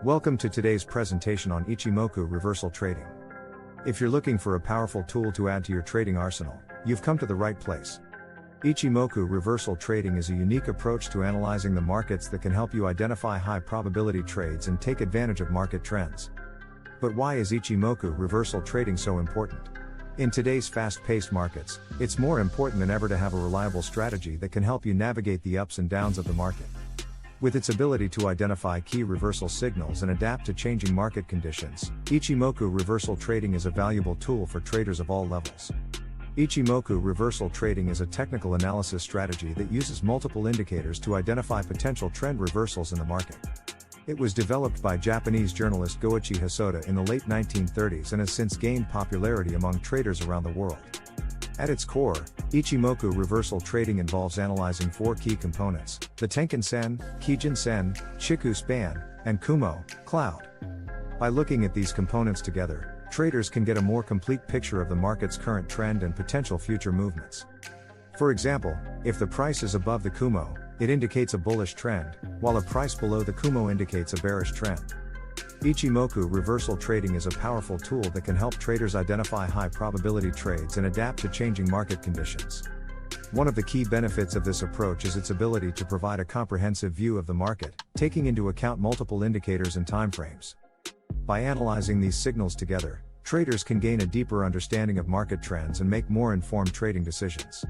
Welcome to today's presentation on Ichimoku Reversal Trading. If you're looking for a powerful tool to add to your trading arsenal, you've come to the right place. Ichimoku Reversal Trading is a unique approach to analyzing the markets that can help you identify high-probability trades and take advantage of market trends. But why is Ichimoku Reversal Trading so important? In today's fast-paced markets, it's more important than ever to have a reliable strategy that can help you navigate the ups and downs of the market. With its ability to identify key reversal signals and adapt to changing market conditions, Ichimoku Reversal Trading is a valuable tool for traders of all levels. Ichimoku Reversal Trading is a technical analysis strategy that uses multiple indicators to identify potential trend reversals in the market. It was developed by Japanese journalist Goichi Hosoda in the late 1930s and has since gained popularity among traders around the world. At its core, Ichimoku Reversal Trading involves analyzing four key components: the Tenkan-sen, Kijun-sen, Chikou-span, and Kumo, cloud. By looking at these components together, traders can get a more complete picture of the market's current trend and potential future movements. For example, if the price is above the Kumo, it indicates a bullish trend, while a price below the Kumo indicates a bearish trend. Ichimoku Reversal Trading is a powerful tool that can help traders identify high-probability trades and adapt to changing market conditions. One of the key benefits of this approach is its ability to provide a comprehensive view of the market, taking into account multiple indicators and timeframes. By analyzing these signals together, traders can gain a deeper understanding of market trends and make more informed trading decisions.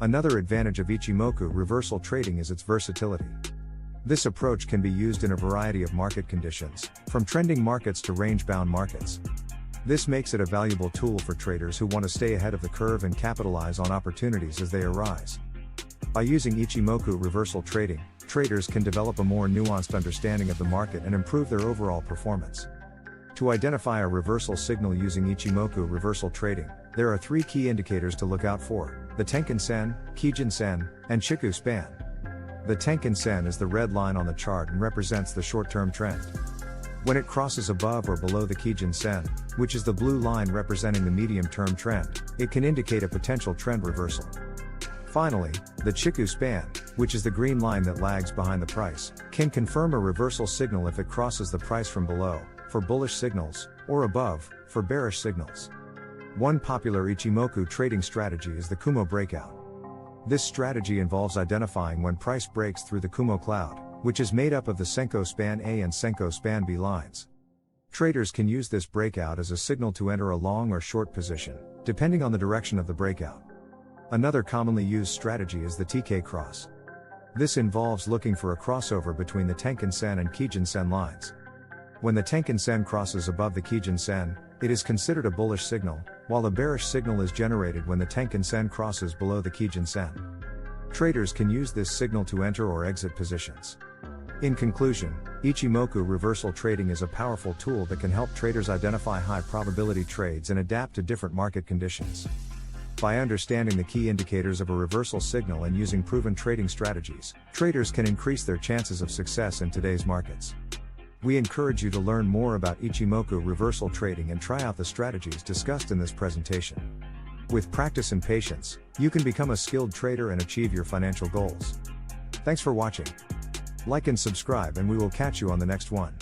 Another advantage of Ichimoku Reversal Trading is its versatility. This approach can be used in a variety of market conditions, from trending markets to range-bound markets. This makes it a valuable tool for traders who want to stay ahead of the curve and capitalize on opportunities as they arise. By using Ichimoku Reversal Trading, traders can develop a more nuanced understanding of the market and improve their overall performance. To identify a reversal signal using Ichimoku Reversal Trading, there are three key indicators to look out for: the Tenkan-sen, Kijun-sen, and Chikou-span. The Tenkan-sen is the red line on the chart and represents the short-term trend. When it crosses above or below the Kijun-sen, which is the blue line representing the medium-term trend, it can indicate a potential trend reversal. Finally, the Chikou-span, which is the green line that lags behind the price, can confirm a reversal signal if it crosses the price from below, for bullish signals, or above, for bearish signals. One popular Ichimoku trading strategy is the Kumo breakout. This strategy involves identifying when price breaks through the Kumo cloud, which is made up of the Senko-span A and Senko-span B lines. Traders can use this breakout as a signal to enter a long or short position, depending on the direction of the breakout. Another commonly used strategy is the TK cross. This involves looking for a crossover between the Tenkan-sen and Kijun-sen lines. When the Tenkan-sen crosses above the Kijun-sen, it is considered a bullish signal, while a bearish signal is generated when the Tenkan-sen crosses below the Kijun-sen. Traders can use this signal to enter or exit positions. In conclusion, Ichimoku Reversal Trading is a powerful tool that can help traders identify high-probability trades and adapt to different market conditions. By understanding the key indicators of a reversal signal and using proven trading strategies, traders can increase their chances of success in today's markets. We encourage you to learn more about Ichimoku Reversal Trading and try out the strategies discussed in this presentation. With practice and patience, you can become a skilled trader and achieve your financial goals. Thanks for watching. Like and subscribe, and we will catch you on the next one.